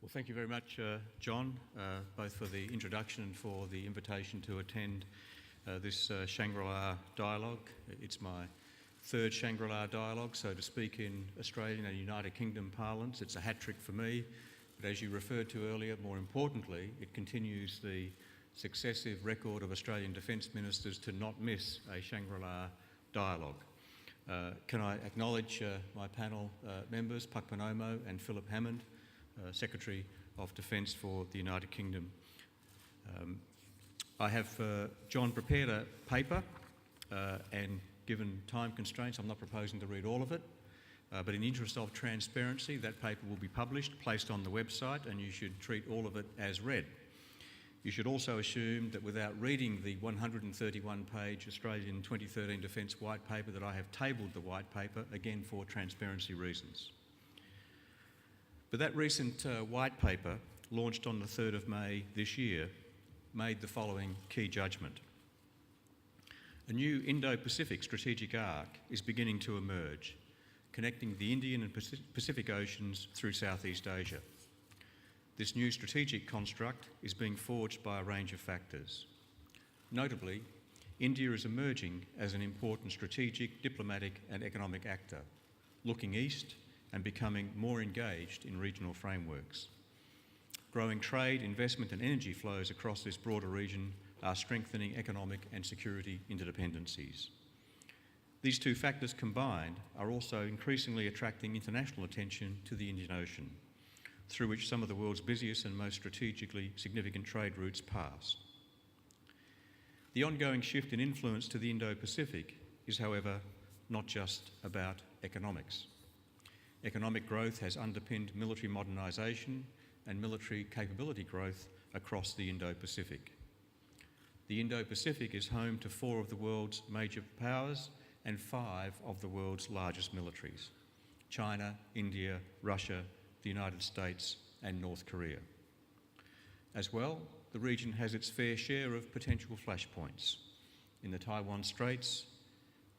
Well, thank you very much, John, both for the introduction and for the invitation to attend this Shangri-la Dialogue. It's my third Shangri-la Dialogue, so to speak in Australian and United Kingdom parlance, it's a hat trick for me. But as you referred to earlier, more importantly, it continues the successive record of Australian Defence Ministers to not miss a Shangri-la Dialogue. Can I acknowledge my panel members, Puck Panomo and Philip Hammond, Secretary of Defence for the United Kingdom. I have, John, prepared a paper and given time constraints, I'm not proposing to read all of it, but in the interest of transparency, that paper will be published, placed on the website, and you should treat all of it as read. You should also assume that without reading the 131-page Australian 2013 Defence White Paper that I have tabled the White Paper, again for transparency reasons. But that recent White Paper, launched on the 3rd of May this year, made the following key judgment. A new Indo-Pacific strategic arc is beginning to emerge, connecting the Indian and Pacific Oceans through Southeast Asia. This new strategic construct is being forged by a range of factors. Notably, India is emerging as an important strategic, diplomatic and economic actor, looking east and becoming more engaged in regional frameworks. Growing trade, investment and energy flows across this broader region are strengthening economic and security interdependencies. These two factors combined are also increasingly attracting international attention to the Indian Ocean, through which some of the world's busiest and most strategically significant trade routes pass. The ongoing shift in influence to the Indo-Pacific is, however, not just about economics. Economic growth has underpinned military modernisation and military capability growth across the Indo-Pacific. The Indo-Pacific is home to 4 of the world's major powers and 5 of the world's largest militaries: China, India, Russia, the United States and North Korea. As well, the region has its fair share of potential flashpoints in the Taiwan Straits,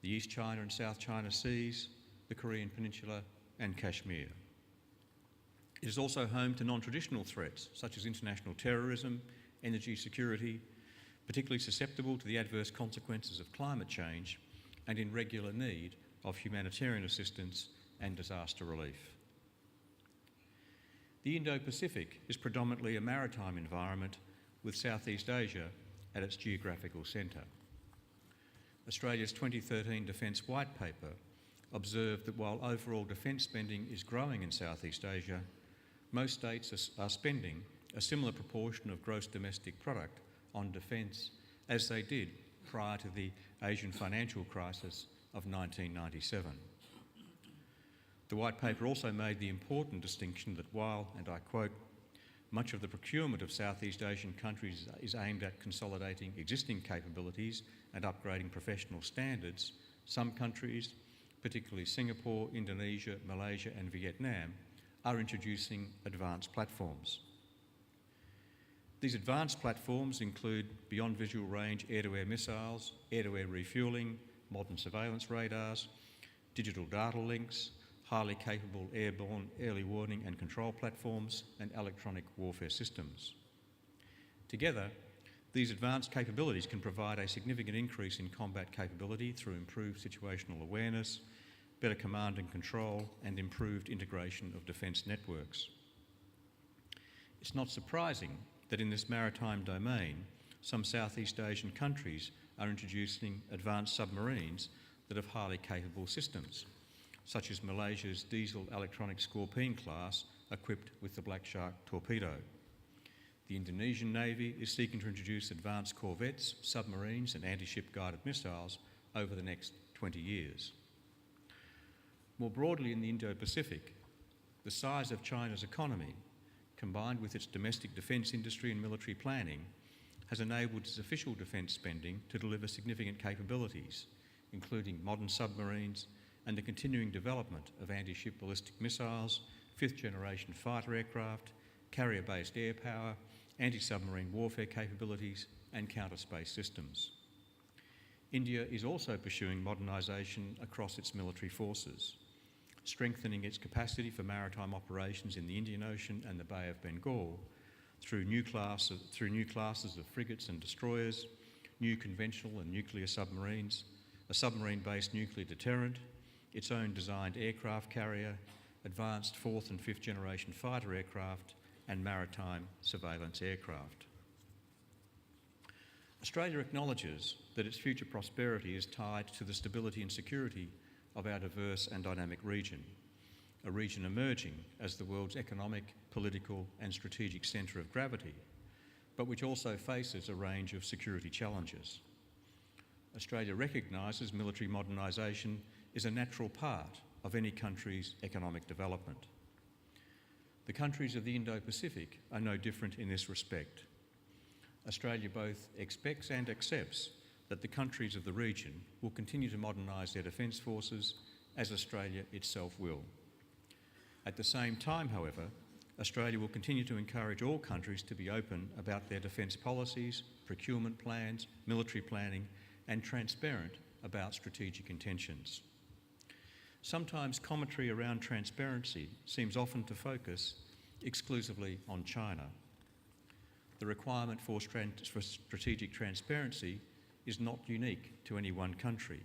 the East China and South China Seas, the Korean Peninsula and Kashmir. It is also home to non-traditional threats such as international terrorism, energy security, particularly susceptible to the adverse consequences of climate change and in regular need of humanitarian assistance and disaster relief. The Indo-Pacific is predominantly a maritime environment with Southeast Asia at its geographical centre. Australia's 2013 Defence White Paper observed that while overall defence spending is growing in Southeast Asia, most states are spending a similar proportion of gross domestic product on defence as they did prior to the Asian financial crisis of 1997. The White Paper also made the important distinction that while, and I quote, much of the procurement of Southeast Asian countries is aimed at consolidating existing capabilities and upgrading professional standards, some countries, particularly Singapore, Indonesia, Malaysia and Vietnam, are introducing advanced platforms. These advanced platforms include beyond visual range air-to-air missiles, air-to-air refuelling, modern surveillance radars, digital data links, highly capable airborne early warning and control platforms, and electronic warfare systems. Together, these advanced capabilities can provide a significant increase in combat capability through improved situational awareness, better command and control, and improved integration of defence networks. It's not surprising that in this maritime domain, some Southeast Asian countries are introducing advanced submarines that have highly capable systems, such as Malaysia's diesel electronic Scorpene class equipped with the Black Shark torpedo. The Indonesian Navy is seeking to introduce advanced corvettes, submarines and anti-ship guided missiles over the next 20 years. More broadly in the Indo-Pacific, the size of China's economy, combined with its domestic defence industry and military planning, has enabled its official defence spending to deliver significant capabilities, including modern submarines and the continuing development of anti-ship ballistic missiles, 5th generation fighter aircraft, carrier-based air power, anti-submarine warfare capabilities and counter-space systems. India is also pursuing modernisation across its military forces. strengthening its capacity for maritime operations in the Indian Ocean and the Bay of Bengal through new classes of frigates and destroyers, new conventional and nuclear submarines, a submarine-based nuclear deterrent, its own designed aircraft carrier, advanced fourth and fifth generation fighter aircraft, and maritime surveillance aircraft. Australia acknowledges that its future prosperity is tied to the stability and security of our diverse and dynamic region, a region emerging as the world's economic, political and strategic centre of gravity, but which also faces a range of security challenges. Australia recognises military modernisation is a natural part of any country's economic development. The countries of the Indo-Pacific are no different in this respect. Australia both expects and accepts that the countries of the region will continue to modernise their defence forces as Australia itself will. At the same time, however, Australia will continue to encourage all countries to be open about their defence policies, procurement plans, military planning, and transparent about strategic intentions. Sometimes commentary around transparency seems often to focus exclusively on China. The requirement for strategic transparency is not unique to any one country.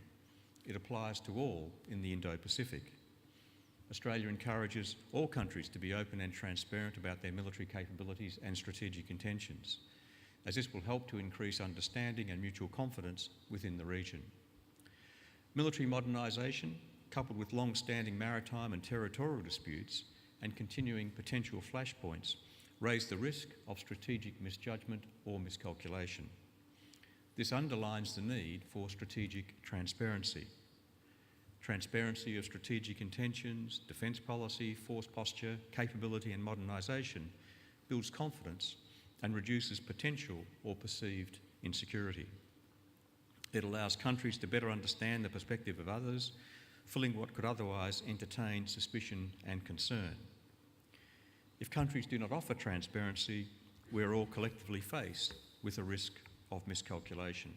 It applies to all in the Indo-Pacific. Australia encourages all countries to be open and transparent about their military capabilities and strategic intentions, as this will help to increase understanding and mutual confidence within the region. Military modernisation, coupled with long-standing maritime and territorial disputes and continuing potential flashpoints, raise the risk of strategic misjudgment or miscalculation. This underlines the need for strategic transparency. Transparency of strategic intentions, defence policy, force posture, capability and modernisation builds confidence and reduces potential or perceived insecurity. It allows countries to better understand the perspective of others, filling what could otherwise entertain suspicion and concern. If countries do not offer transparency, we are all collectively faced with a risk of miscalculation.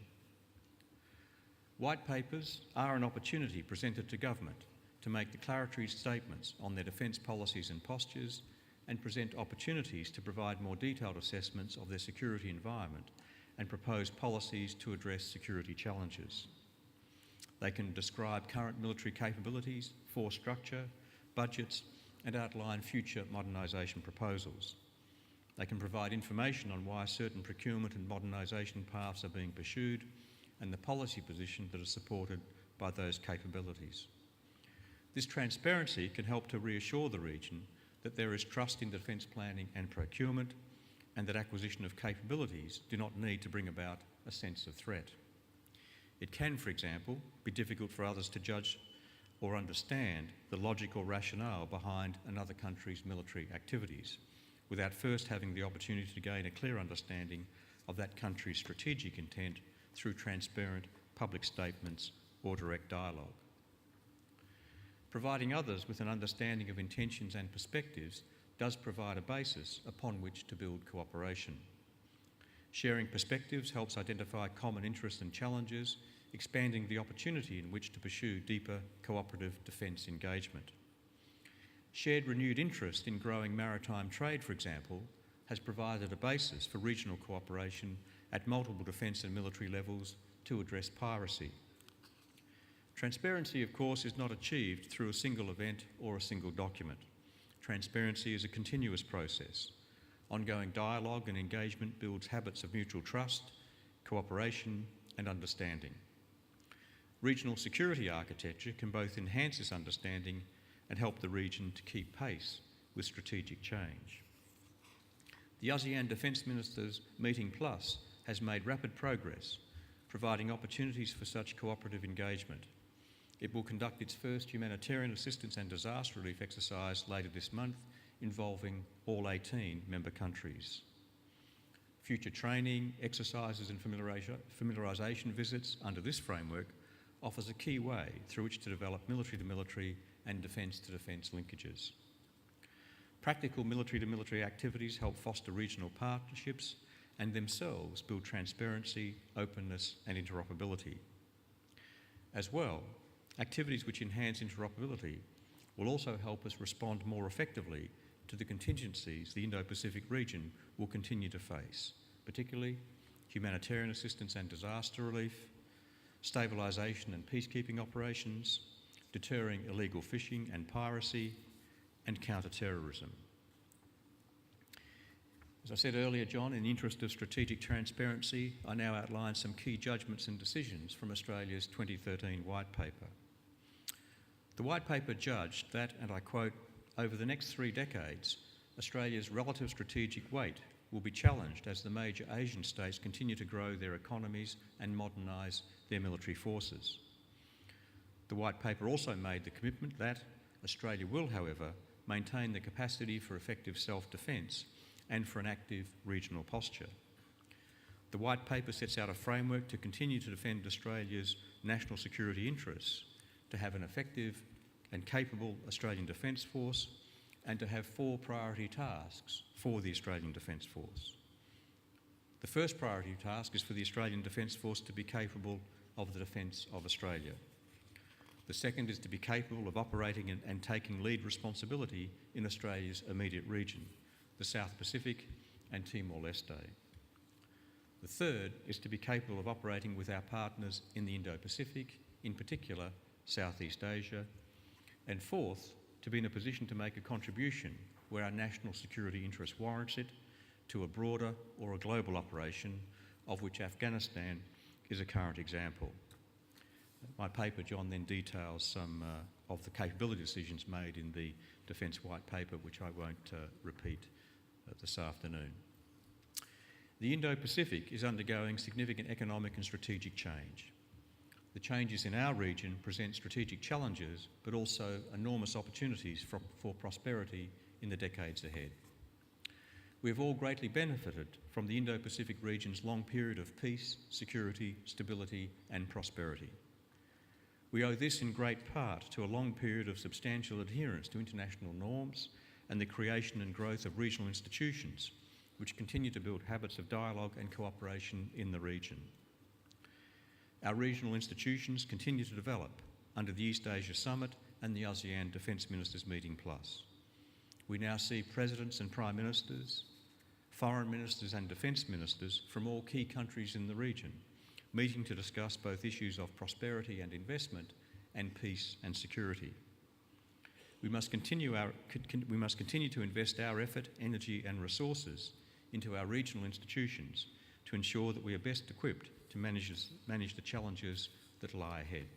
White papers are an opportunity presented to government to make declaratory statements on their defence policies and postures and present opportunities to provide more detailed assessments of their security environment and propose policies to address security challenges. They can describe current military capabilities, force structure, budgets, and outline future modernisation proposals. They can provide information on why certain procurement and modernisation paths are being pursued and the policy position that is supported by those capabilities. This transparency can help to reassure the region that there is trust in defence planning and procurement and that acquisition of capabilities do not need to bring about a sense of threat. It can, for example, be difficult for others to judge or understand the logic or rationale behind another country's military activities without first having the opportunity to gain a clear understanding of that country's strategic intent through transparent public statements or direct dialogue. Providing others with an understanding of intentions and perspectives does provide a basis upon which to build cooperation. Sharing perspectives helps identify common interests and challenges, expanding the opportunity in which to pursue deeper cooperative defence engagement. Shared renewed interest in growing maritime trade, for example, has provided a basis for regional cooperation at multiple defence and military levels to address piracy. Transparency, of course, is not achieved through a single event or a single document. Transparency is a continuous process. Ongoing dialogue and engagement builds habits of mutual trust, cooperation and understanding. Regional security architecture can both enhance this understanding and help the region to keep pace with strategic change. The ASEAN Defence Ministers Meeting Plus has made rapid progress, providing opportunities for such cooperative engagement. It will conduct its first humanitarian assistance and disaster relief exercise later this month, involving all 18 member countries. Future training, exercises and familiarisation visits under this framework offers a key way through which to develop military-to-military and defence-to-defence linkages. Practical military-to-military activities help foster regional partnerships and themselves build transparency, openness and interoperability. As well, activities which enhance interoperability will also help us respond more effectively to the contingencies the Indo-Pacific region will continue to face, particularly humanitarian assistance and disaster relief, stabilisation and peacekeeping operations, deterring illegal fishing and piracy, and counter-terrorism. As I said earlier, John, in the interest of strategic transparency, I now outline some key judgments and decisions from Australia's 2013 White Paper. The White Paper judged that, and I quote, "Over the next 3 decades, Australia's relative strategic weight will be challenged as the major Asian states continue to grow their economies and modernise their military forces." The White Paper also made the commitment that Australia will, however, maintain the capacity for effective self-defence and for an active regional posture. The White Paper sets out a framework to continue to defend Australia's national security interests, to have an effective and capable Australian Defence Force, and to have 4 priority tasks for the Australian Defence Force. The first priority task is for the Australian Defence Force to be capable of the defence of Australia. The second is to be capable of operating and taking lead responsibility in Australia's immediate region, the South Pacific and Timor-Leste. The third is to be capable of operating with our partners in the Indo-Pacific, in particular Southeast Asia. And fourth, to be in a position to make a contribution where our national security interest warrants it to a broader or a global operation, of which Afghanistan is a current example. My paper, John, then details some of the capability decisions made in the Defence White Paper, which I won't repeat this afternoon. The Indo-Pacific is undergoing significant economic and strategic change. The changes in our region present strategic challenges, but also enormous opportunities for prosperity in the decades ahead. We have all greatly benefited from the Indo-Pacific region's long period of peace, security, stability and prosperity. We owe this in great part to a long period of substantial adherence to international norms and the creation and growth of regional institutions, which continue to build habits of dialogue and cooperation in the region. Our regional institutions continue to develop under the East Asia Summit and the ASEAN Defence Ministers Meeting Plus. We now see presidents and prime ministers, foreign ministers and defence ministers from all key countries in the region, meeting to discuss both issues of prosperity and investment and peace and security. We must continue to invest our effort, energy and resources into our regional institutions to ensure that we are best equipped to manage the challenges that lie ahead.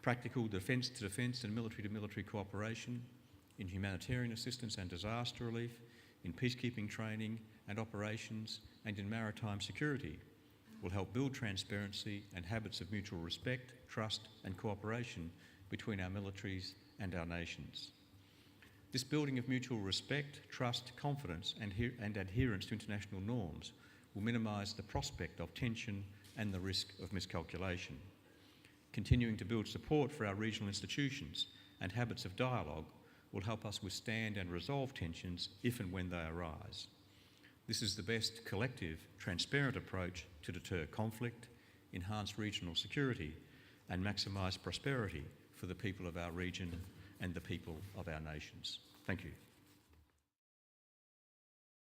Practical defence-to-defence and military-to-military cooperation in humanitarian assistance and disaster relief, in peacekeeping training and operations, and in maritime security will help build transparency and habits of mutual respect, trust and cooperation between our militaries and our nations. This building of mutual respect, trust, confidence and adherence to international norms will minimise the prospect of tension and the risk of miscalculation. Continuing to build support for our regional institutions and habits of dialogue will help us withstand and resolve tensions if and when they arise. This is the best collective, transparent approach to deter conflict, enhance regional security and maximise prosperity for the people of our region and the people of our nations. Thank you.